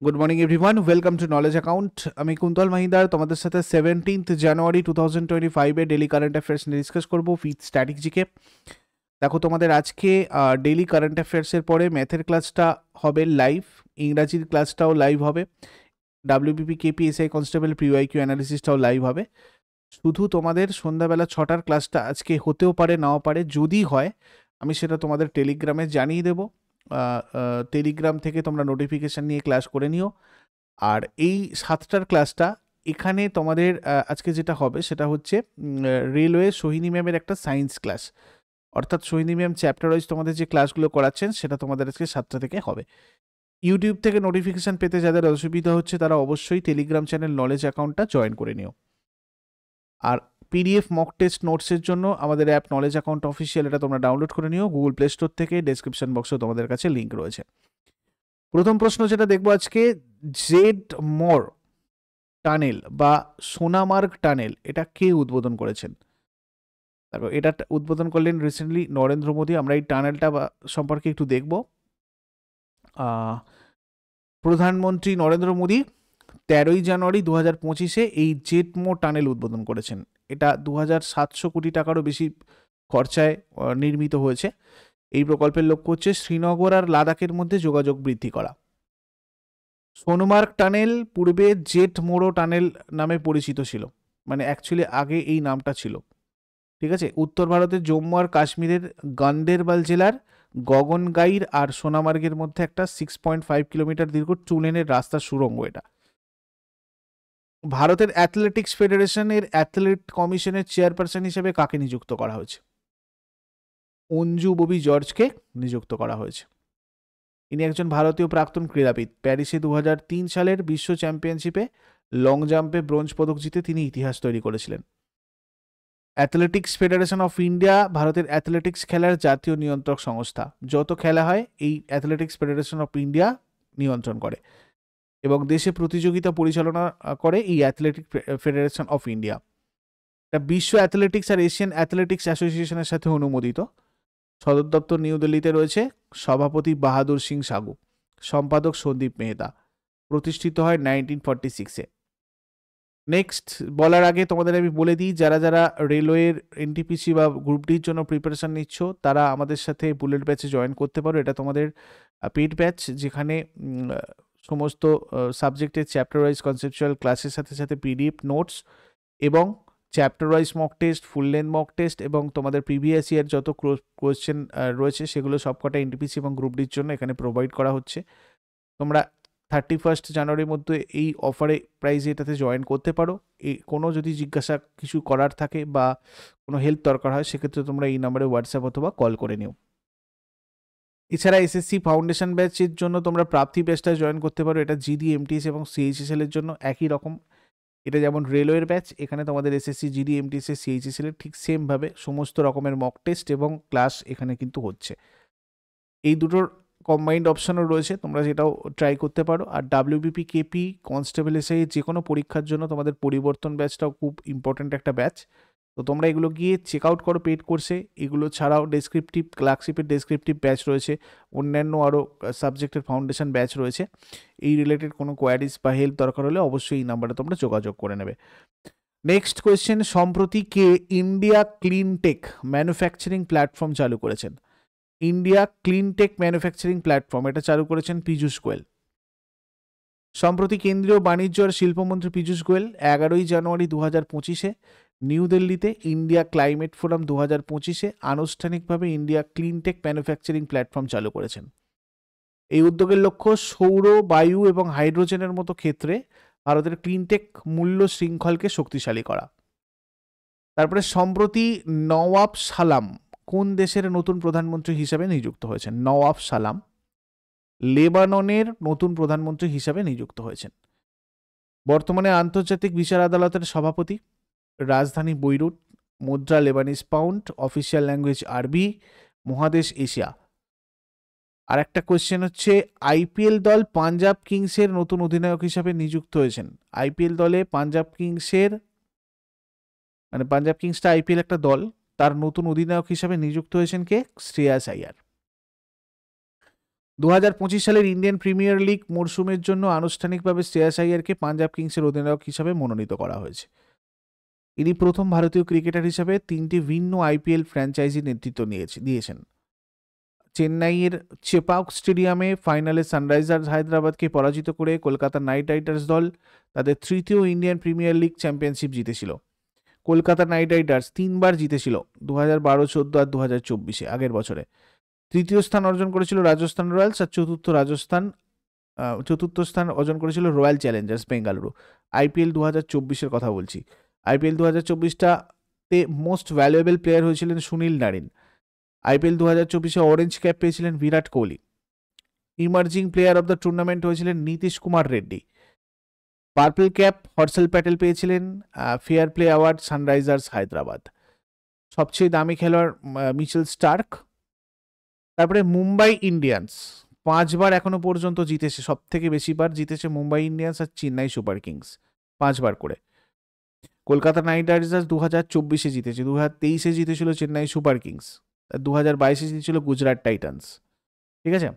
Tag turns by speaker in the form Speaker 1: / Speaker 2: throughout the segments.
Speaker 1: Good morning everyone, welcome to knowledge account. আমি কুন্তল মাহিদার তোমাদের সাথে 17th জানুয়ারি 2025 ডেলি কারেন্ট অ্যাফেয়ার্স নিয়ে ডিসকাস করবো উইথ স্ট্যাটিক জিকে। দেখো, তোমাদের আজকে ডেলি কারেন্ট অ্যাফেয়ার্সের পরে ম্যাথের ক্লাসটা হবে লাইভ, ইংরাজির ক্লাসটাও লাইভ হবে, WBP KP SI constable PYQ অ্যানালিসিসটাও লাইভ হবে। শুধু তোমাদের সন্ধ্যাবেলা 6টার ক্লাসটা আজকে হতেও পারে, নাও পারে। যদি হয় আমি সেটা তোমাদের টেলিগ্রামে জানিয়ে দেবো। টেলিগ্রাম থেকে তোমরা নোটিফিকেশান নিয়ে ক্লাস করে নিও। আর এই 7টার ক্লাসটা এখানে তোমাদের আজকে যেটা হবে সেটা হচ্ছে রেলওয়ে সোহিনী ম্যামের একটা সায়েন্স ক্লাস, অর্থাৎ সোহিনী ম্যাম চ্যাপ্টার ওয়াইজ তোমাদের যে ক্লাসগুলো করাচ্ছেন সেটা তোমাদের আজকে 7টা থেকে হবে। ইউটিউব থেকে নোটিফিকেশান পেতে যাদের অসুবিধা হচ্ছে তারা অবশ্যই টেলিগ্রাম চ্যানেল নলেজ অ্যাকাউন্টটা জয়েন করে নিও। আর পিডিএফ মক টেস্ট নোটসের জন্য আমাদের অ্যাপ নলেজ অ্যাকাউন্ট অফিসিয়াল, এটা তোমরা ডাউনলোড করে নিও গুগল প্লে স্টোর থেকে। ডেসক্রিপশন বক্সেও তোমাদের কাছে লিঙ্ক রয়েছে। প্রথম প্রশ্ন যেটা দেখবো আজকে, জেড মোর টানেল বা সোনামার্গ টানেল এটা কে উদ্বোধন করেছেন? দেখো, এটা উদ্বোধন করলেন রিসেন্টলি নরেন্দ্র মোদী। আমরা এই টানেলটা সম্পর্কে একটু দেখব। প্রধানমন্ত্রী নরেন্দ্র মোদী 13ই জানুয়ারি 2025 এই জেড মোর টানেল উদ্বোধন করেছেন। এটা 2700 কোটি টাকারও বেশি খরচায় নির্মিত হয়েছে। এই প্রকল্পের লক্ষ্য হচ্ছে শ্রীনগর আর লাদাখের মধ্যে যোগাযোগ বৃদ্ধি করা। সোনমার্গ টানেল পূর্বে জেট মোড়ো টানেল নামে পরিচিত ছিল, মানে অ্যাকচুয়ালি আগে এই নামটা ছিল। ঠিক আছে, উত্তর ভারতের জম্মু আর কাশ্মীরের গান্দেরবাল জেলার গগনগাইর আর সোনামার্গের মধ্যে একটা 6.5 কিলোমিটার দীর্ঘ 2 লেনের রাস্তার সুড়ঙ্গ এটা। ভারতের অ্যাথলেটিক্স ফেডারেশনের অ্যাথলেট কমিশনের চেয়ারপারসন হিসেবে কাকে নিযুক্ত করা হয়েছে? অঞ্জু ববি জর্জকে নিযুক্ত করা হয়েছে। ইনি একজন ভারতীয় প্রাক্তন ক্রীড়াবিদ। প্যারিসে 2003 সালের বিশ্ব চ্যাম্পিয়নশিপে লং জাম্পে ব্রোঞ্জ পদক জিতে তিনি ইতিহাস তৈরি করেছিলেন। অ্যাথলেটিক্স ফেডারেশন অফ ইন্ডিয়া ভারতের অ্যাথলেটিক্স খেলার জাতীয় নিয়ন্ত্রক সংস্থা। যত খেলা হয় এই অ্যাথলেটিক্স ফেডারেশন অফ ইন্ডিয়া নিয়ন্ত্রণ করে এবং দেশে প্রতিযোগিতা পরিচালনা করে এই অ্যাথলেটিক ফেডারেশন অফ ইন্ডিয়া। এটা বিশ্ব অ্যাথলেটিক্স আর এশিয়ান অ্যাথলেটিক্স অ্যাসোসিয়েশনের সাথে অনুমোদিত। সদর দপ্তর নিউ দিল্লিতে রয়েছে। সভাপতি বাহাদুর সিং সাগু, সম্পাদক সন্দীপ মেহতা। প্রতিষ্ঠিত হয় 1946-এ। নেক্সট বলার আগে তোমাদের আমি বলে দিই, যারা যারা রেলওয়ের এনটিপিসি বা গ্রুপ ডির জন্য প্রিপারেশন নিচ্ছ তারা আমাদের সাথে বুলেট ব্যাচে জয়েন করতে পারো। এটা তোমাদের পেড ব্যাচ, যেখানে সমস্ত সাবজেক্টের চ্যাপ্টার ওয়াইজ কনসেপচুয়াল ক্লাসের সাথে সাথে পিডিএফ নোটস এবং chapter wise mock test, full length mock test এবং তোমাদের প্রিভিয়াস ইয়ার যত কোয়েশ্চেন রয়েছে সেগুলো সবকটা এনটিপিসি এবং গ্রুপ ডির জন্য এখানে প্রোভাইড করা হচ্ছে। তোমরা 31 জানুয়ারির মধ্যে এই অফারে প্রাইজে এটাতে জয়েন করতে পারো। এই কোনো যদি জিজ্ঞাসা কিছু করার থাকে বা কোনো হেল্প দরকার হয় সেক্ষেত্রে তোমরা এই নাম্বারে হোয়াটসঅ্যাপ অথবা কল করে নিও। এছাড়া এসএসসি ফাউন্ডেশন ব্যাচের জন্য তোমরা প্রাপ্তি ব্যাচটা জয়েন করতে পারো। এটা জিডি, এমটিএস এবং সিএইচএসএল এর জন্য একই রকম। এটা যেমন রেলওয়ের ব্যাচ, এখানে তোমাদের এসএসসি, জিডি, এমটিএস, সিএইচএসএল এর ঠিক সেমভাবে সমস্ত রকমের মক টেস্ট এবং ক্লাস এখানে কিন্তু হচ্ছে। এই দুটোর কম্বাইন্ড অপশনও রয়েছে, তোমরা সেটাও ট্রাই করতে পারো। আর ডাব্লিউবিপি কেপি কনস্টেবল এসআই যে কোনো পরীক্ষার জন্য তোমাদের পরিবর্তন ব্যাচটাও খুব ইম্পর্ট্যান্ট একটা ব্যাচ। তো তোমরা এগুলো গিয়ে চেক আউট করো পেড কোর্সে। এগুলো ছাড়াও ডেসক্রিপটিভ ক্লার্কশিপের ডেসক্রিপটিভ ব্যাচ রয়েছে, অন্যান্য আরও সাবজেক্টের ফাউন্ডেশন ব্যাচ রয়েছে। এই রিলেটেড কোনো কোয়ারিজ বা হেল্প দরকার হলে অবশ্যই এই নাম্বারে তোমরা যোগাযোগ করে নেবে। নেক্সট কোয়েশ্চেন, সম্প্রতি কে India clean tech manufacturing platform চালু করেছেন? India clean tech manufacturing platform এটা চালু করেছেন পীযূষ গোয়েল। সম্প্রতি কেন্দ্রীয় বাণিজ্য আর শিল্পমন্ত্রী পীযূষ গোয়েল 11ই জানুয়ারি 2025-এ নিউ দিল্লিতে ইন্ডিয়া ক্লাইমেট ফোরাম 2025-এ আনুষ্ঠানিকভাবে India clean tech manufacturing platform চালু করেছেন। এই উদ্যোগের লক্ষ্য সৌর, বায়ু এবং হাইড্রোজেনের মতো ক্ষেত্রে ভারতের ক্লিনটেক মূল্য শৃঙ্খলকে শক্তিশালী করা। তারপরে সম্প্রতি নওয়াব সালাম কোন দেশের নতুন প্রধানমন্ত্রী হিসাবে নিযুক্ত হয়েছেন? নওয়াব সালাম লেবাননের নতুন প্রধানমন্ত্রী হিসাবে নিযুক্ত হয়েছেন। বর্তমানে আন্তর্জাতিক বিচার আদালতের সভাপতি। রাজধানী বৈরুট। মুদ্রা লেবানিজ পাউন্ড। অফিসিয়াল ল্যাঙ্গুয়েজ আরবি। মহাদেশ এশিয়া। আর একটা কোয়েশ্চেন হচ্ছে, আইপিএল দল পাঞ্জাব কিংসের নতুন অধিনায়ক হিসাবে নিযুক্ত হয়েছেন। আইপিএল দলে পাঞ্জাব কিংসের, মানে পাঞ্জাব কিংসটা আইপিএল একটা দল, তার নতুন অধিনায়ক হিসাবে নিযুক্ত হয়েছেন কে? শ্রেয়াস আইয়ার। 2025 সালের ইন্ডিয়ান প্রিমিয়ার লিগ মরশুমের জন্য আনুষ্ঠানিকভাবে শ্রেয়াস আইয়ারকে পাঞ্জাব কিংসের অধিনায়ক হিসাবে মনোনীত করা হয়েছে। ইনি প্রথম ভারতীয় ক্রিকেটার হিসাবে 3টি ভিন্ন আইপিএল ফ্র্যাঞ্চাইজি নেতৃত্ব দিয়েছেন। চেন্নাইয়ের চেপাক স্টেডিয়ামে ফাইনালে সানরাইজার্স হায়দ্রাবাদকে পরাজিত করে কলকাতা নাইট রাইডার্স দল তাদের তৃতীয় ইন্ডিয়ান প্রিমিয়ার লিগ চ্যাম্পিয়নশিপ জিতেছিল। কলকাতা নাইট রাইডার্স 3বার জিতেছিল, 2012, 14 আর 2024 আগের বছরে। তৃতীয় স্থান অর্জন করেছিল রাজস্থান রয়্যালস, আর চতুর্থ স্থান অর্জন করেছিল রয়্যাল চ্যালেঞ্জার্স বেঙ্গালুরু। আইপিএল 2024-এর কথা বলছি। আইপিএল 2024টাতে মোস্ট ভ্যালুয়েবল প্লেয়ার হয়েছিলেন সুনীল নারিন। আইপিএল 2024-এ অরেঞ্জ ক্যাপ পেয়েছিলেন Virat Kohli. Emerging player of the tournament হয়েছিলেন নীতিশ কুমার রেড্ডি। পার্পল ক্যাপ হর্ষল প্যাটেল পেয়েছিলেন। Fair play award sunrisers Hyderabad. সবচেয়ে দামি খেলোয়াড় মিচেল স্টার্ক। তারপরে মুম্বাই ইন্ডিয়ান্স 5বার এখনো পর্যন্ত জিতেছে, সব থেকে বেশি বার জিতেছে মুম্বাই ইন্ডিয়ান্স আর চেন্নাই সুপার কিংস 5বার করে। কলকাতা নাইট রাইডার্স 2024-এ জিতেছে, 2023-এ জিতেছিল চেন্নাই সুপার কিংস, 2022-এ জিতেছিল গুজরাট টাইটান্স। ঠিক আছে,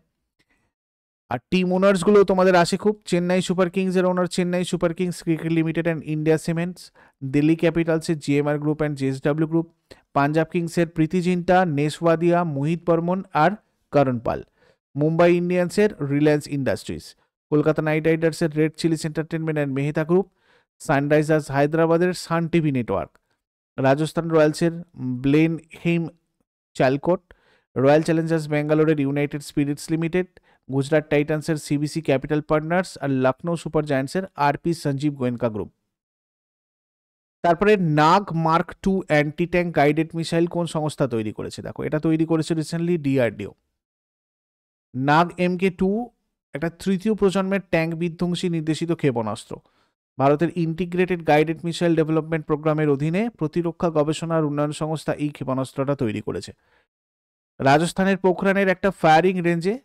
Speaker 1: আর টিম ওনার্সগুলো তোমাদের আসে খুব। চেন্নাই সুপার কিংসের ওনার Chennai super Kings cricket limited and India cements. Delhi ক্যাপিটালসের GMR group and JSW group. Punjab কিংসের প্রীতি জিন্টা, নেসওয়াদিয়া, মোহিত বর্মন আর করণ পাল। মুম্বাই ইন্ডিয়ান্সের রিলায়েন্স ইন্ডাস্ট্রিজ। কলকাতা নাইট রাইডার্সের red Chillies entertainment and Mehta group. Sunrisers হায়দ্রাবাদের সান TV network. Rajasthan রয়্যালসের ব্লেনহেইম চালকোট। Royal Challengers ব্যাঙ্গালোরের United spirits limited. Gujarat টাইটান্সের CBC capital partners আর Lucknow super জায়ান্টসের RP Sanjeev Goenka group. তারপরে Nag mark 2 anti tank guided missile কোন সংস্থা তৈরি করেছে? দেখো, এটা তৈরি করেছে রিসেন্টলি ডিআরডিও। নাগ MK2 একটা তৃতীয় প্রজন্মের ট্যাঙ্ক বিধ্বংসী নির্দেশিত ক্ষেপণাস্ত্র। ভারতের ইন্টিগ্রেটেড গাইডেড মিসাইল ডেভেলপমেন্ট প্রোগ্রামের অধীনে প্রতিরক্ষা গবেষণা আর উন্নয়ন সংস্থা এই ক্ষেপণাস্ত্রটা তৈরি করেছে। রাজস্থানের পোখরানের একটা ফায়ারিং রেঞ্জে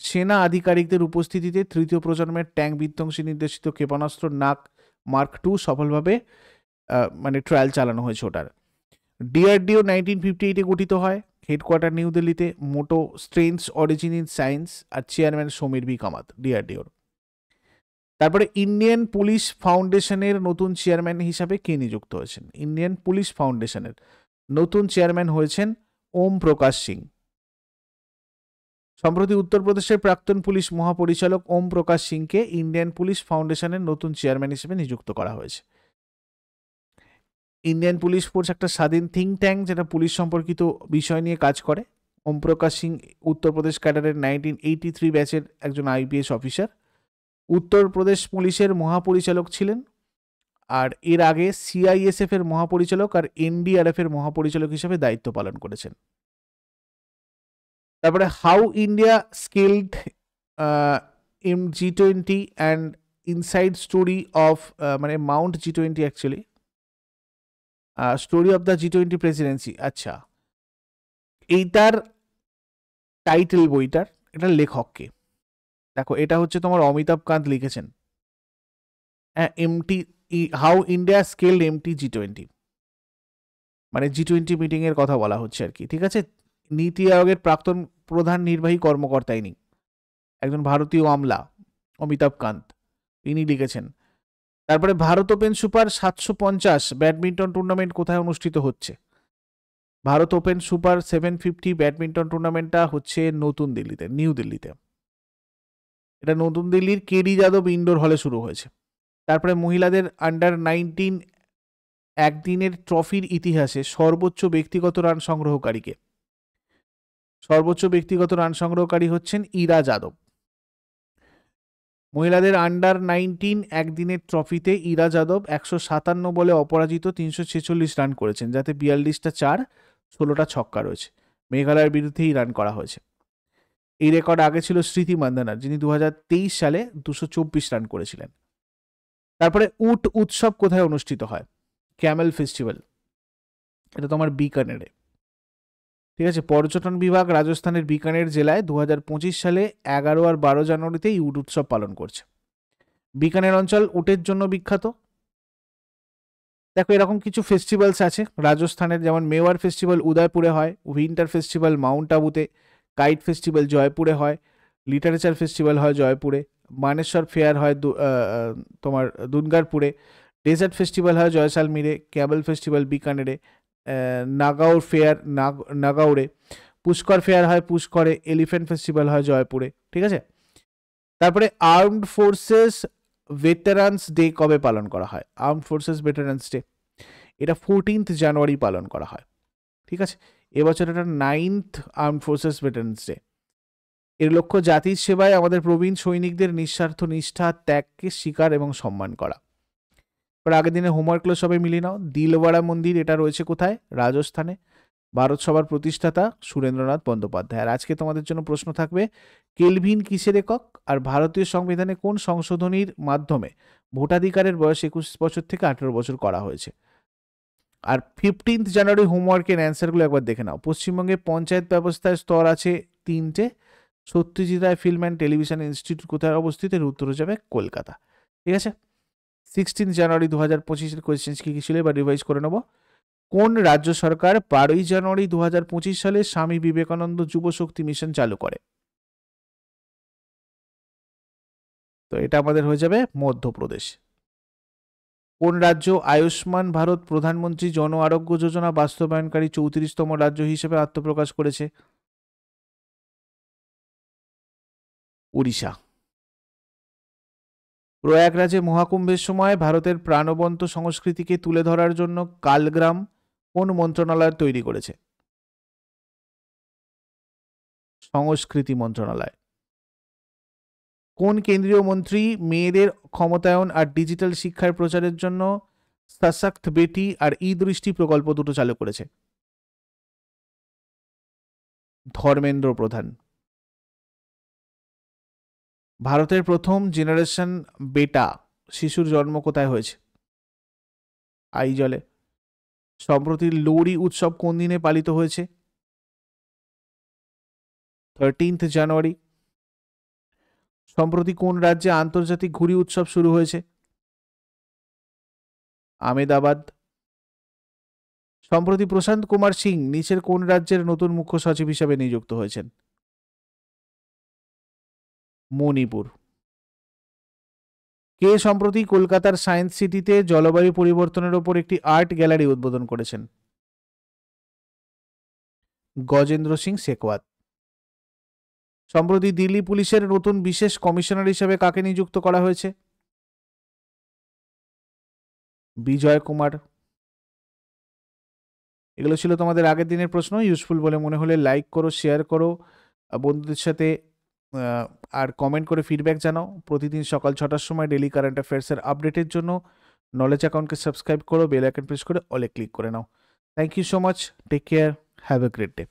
Speaker 1: সেনা আধিকারিকদের উপস্থিতিতে তৃতীয় প্রজন্মের ট্যাঙ্ক বিধ্বংসী নির্দেশিত ক্ষেপণাস্ত্র নাগ মার্ক 2 সফলভাবে ট্রায়াল চালানো হয়েছে ওটার। ডিআরডিও 1958-এ গঠিত হয়, হেডকোয়ার্টার নিউ দিল্লিতে। Motto strengths origin in science, আর চেয়ারম্যান সমীর বি কামাত ডিআরডিওর। তারপরে ইন্ডিয়ান পুলিশ ফাউন্ডেশনের নতুন চেয়ারম্যান হিসাবে কে নিযুক্ত হয়েছেন? ইন্ডিয়ান পুলিশ ফাউন্ডেশনের নতুন চেয়ারম্যান হয়েছেন ওম প্রকাশ সিং। সম্প্রতি উত্তরপ্রদেশের প্রাক্তন পুলিশ মহাপরিচালক ওম প্রকাশ সিংকে ইন্ডিয়ান পুলিশ ফাউন্ডেশনের নতুন চেয়ারম্যান হিসেবে নিযুক্ত করা হয়েছে। ইন্ডিয়ান পুলিশ ফোর্স একটা স্বাধীন থিঙ্ক ট্যাঙ্ক যেটা পুলিশ সম্পর্কিত বিষয় নিয়ে কাজ করে। ওম প্রকাশ সিং উত্তরপ্রদেশ ক্যাডারের 1983 ব্যাচের একজন আইপিএস অফিসার। উত্তরপ্রদেশ পুলিশের মহাপরিচালক ছিলেন, আর এর আগে সিআইএসএফ এর মহাপরিচালক আর এনডিআরএফ এর মহাপরিচালক হিসেবে দায়িত্ব পালন করেছেন। তারপরে how India skilled G20 and inside story of Mount G20 actually story of the G20 Presidency. আচ্ছা, এইটার টাইটেল বইটার এটার লেখককে দেখো, এটা হচ্ছে তোমার অমিতাভ কান্ত লিখেছেন। হাউ ইন্ডিয়া স্কেলড G20, মানে G20 মিটিং এর কথা বলা হচ্ছে আর কি। ঠিক আছে, নীতি আয়োগের প্রাক্তন প্রধান নির্বাহী কর্মকর্তা ইনি, একজন ভারতীয় আমলা অমিতাভ কান্ত, ইনি লিখেছেন। তারপরে Bharat open super 750 badminton tournament কোথায় অনুষ্ঠিত হচ্ছে? ভারত ওপেন সুপার 750 ব্যাডমিন্টন টুর্নামেন্টটা হচ্ছে নতুন দিল্লিতে, নিউ দিল্লিতে। এটা নতুন দিল্লির কেডি যাদব ইনডোর হলে শুরু হয়েছে। তারপরে মহিলাদের আন্ডার 19 একদিনের ট্রফির ইতিহাসে সর্বোচ্চ ব্যক্তিগত রান সংগ্রহকারীকে? সর্বোচ্চ ব্যক্তিগত রান সংগ্রহকারী হচ্ছেন ইরা যাদব। মহিলাদের আন্ডার 19 একদিনের ট্রফিতে ইরা যাদব 157 বলে অপরাজিত 346 রান করেছেন, যাতে 42টা 4, 16টা ছক্কা রয়েছে। মেঘালয়ের বিরুদ্ধেই রান করা হয়েছে। এই রেকর্ড আগে ছিল স্মৃতি মান্দানার, যিনি 2023 সালে 224 রান করেছিলেন। তারপরে উট উৎসব কোথায় অনুষ্ঠিত হয়? ক্যামেল ফেস্টিভ্যাল, এটা তোমার বিকানেরে। ঠিক আছে, পর্যটন বিভাগ রাজস্থানের বিকানের জেলায় 2025 সালে 11 আর 12 জানুয়ারিতে এই উট উৎসব পালন করছে। বিকানের অঞ্চল উটের জন্য বিখ্যাত। দেখো, এরকম কিছু ফেস্টিভ্যালস আছে রাজস্থানের, যেমন মেওয়ার ফেস্টিভ্যাল উদয়পুরে হয়, উইন্টার ফেস্টিভ্যাল মাউন্ট আবুতে, কাইট ফেস্টিভ্যাল জয়পুরে হয়, লিটারেচার ফেস্টিভ্যাল হয় জয়পুরে, মানেশ্বর ফেয়ার হয় তোমার দুর্গাপুরে, ডেজার্ট ফেস্টিভ্যাল হয় জয়সালমীরে, ক্যাবেল ফেস্টিভ্যাল বিকানেরে, নাগাউর ফেয়ার নাগাউরে, পুষ্কর ফেয়ার হয় পুষ্করে, এলিফ্যান্ট ফেস্টিভ্যাল হয় জয়পুরে। ঠিক আছে, তারপরে আর্মড ফোর্সেস ভেটারান্স ডে কবে পালন করা হয়? আর্মড ফোর্সেস ভেটারান্স ডে এটা 14th জানুয়ারি পালন করা হয়। ঠিক আছে, এবছর এটা 9th আর্মড ফোর্সেস ভেটারান্স ডে। এর লক্ষ্য জাতির সেবায় আমাদের প্রবীণ সৈনিকদের নিঃস্বার্থ নিষ্ঠা ত্যাগকে স্বীকার এবং সম্মান করা। এবার আগের দিনে হোমওয়ার্কগুলো সবাই মিলিয়ে নাও। দিলওয়াড়া মন্দির এটা রয়েছে কোথায়? রাজস্থানে। ভারত সভার প্রতিষ্ঠাতা সুরেন্দ্রনাথ বন্দ্যোপাধ্যায়। আর আজকে তোমাদের জন্য প্রশ্ন থাকবে, কেলভিন কিসের একক? আর ভারতীয় সংবিধানে কোন সংশোধনীর মাধ্যমে ভোটাধিকারের বয়স 21 বছর থেকে 18 বছর করা হয়েছে? আর 15th জানুয়ারি হোমওয়ার্কের অ্যান্সারগুলো একবার দেখে নাও। পশ্চিমবঙ্গে পঞ্চায়েত ব্যবস্থার স্তর আছে 3টে। Satyajit Ray film and television institute কোথায় অবস্থিত? এর উত্তর হয়ে যাবে কলকাতা। ঠিক আছে, 16 জানুয়ারি 2025-এর কোয়েশ্চেন্স কি ছিল এবার রিভাইজ করে নেব। কোন রাজ্য সরকার 12 জানুয়ারি 2025 সালে স্বামী বিবেকানন্দ যুব শক্তি মিশন চালু করে? তো এটা আমাদের হয়ে যাবে মধ্যপ্রদেশ। কোন রাজ্য আয়ুষ্মান ভারত প্রধানমন্ত্রী জন আরোগ্য যোজনা বাস্তবায়নকারী 34তম রাজ্য হিসেবে আত্মপ্রকাশ করেছে? উড়িষ্যা। প্রয়াগরাজে মহাকুম্ভের সময় ভারতের প্রাণবন্ত সংস্কৃতিকে তুলে ধরার জন্য কালগ্রাম কোন মন্ত্রণালয় তৈরি করেছে? সংস্কৃতি মন্ত্রণালয়। কোন কেন্দ্রীয় মন্ত্রী মেয়েদের ক্ষমতায়ন আর ডিজিটাল শিক্ষার প্রচারের জন্য সশক্ত বেটি আর ই দৃষ্টি প্রকল্প দুটো চালু করেছে? ধর্মেন্দ্র প্রধান। ভারতের প্রথম জেনারেশন বেটা শিশুর জন্ম কোথায় হয়েছে? আইজলে। সম্প্রতি লোহড়ী উৎসব কোন দিনে পালিত হয়েছে? 13th জানুয়ারি। সম্প্রতি কোন রাজ্যে আন্তর্জাতিক ঘুড়ি উৎসব শুরু হয়েছে? আহমেদাবাদ। সম্প্রতি প্রশান্ত কুমার সিং নিচের কোন রাজ্যের নতুন মুখ্য সচিব হিসেবে নিযুক্ত হয়েছেন? মণিপুর। কে সম্প্রতি কলকাতার সায়েন্স সিটিতে জলবায়ু পরিবর্তনের ওপর একটি আর্ট গ্যালারি উদ্বোধন করেছেন? গজেন্দ্র সিং শেখাওয়াত। সম্প্রতি দিল্লি পুলিশের নতুন বিশেষ কমিশনার হিসেবে কাকে নিযুক্ত করা হয়েছে? বিজয় কুমার। এগুলো ছিল তোমাদের আগের দিনের প্রশ্ন। ইউজফুল বলে মনে হলে লাইক করো, শেয়ার করো বন্ধুদের সাথে, আর কমেন্ট করে ফিডব্যাক জানাও। প্রতিদিন সকাল 6টার সময় ডেলি কারেন্ট অ্যাফেয়ার্সের আপডেটের জন্য নলেজ অ্যাকাউন্টকে সাবস্ক্রাইব করো, বেল আইকন প্রেস করে অলে ক্লিক করে নাও। Thank you so much, take care, have a great day.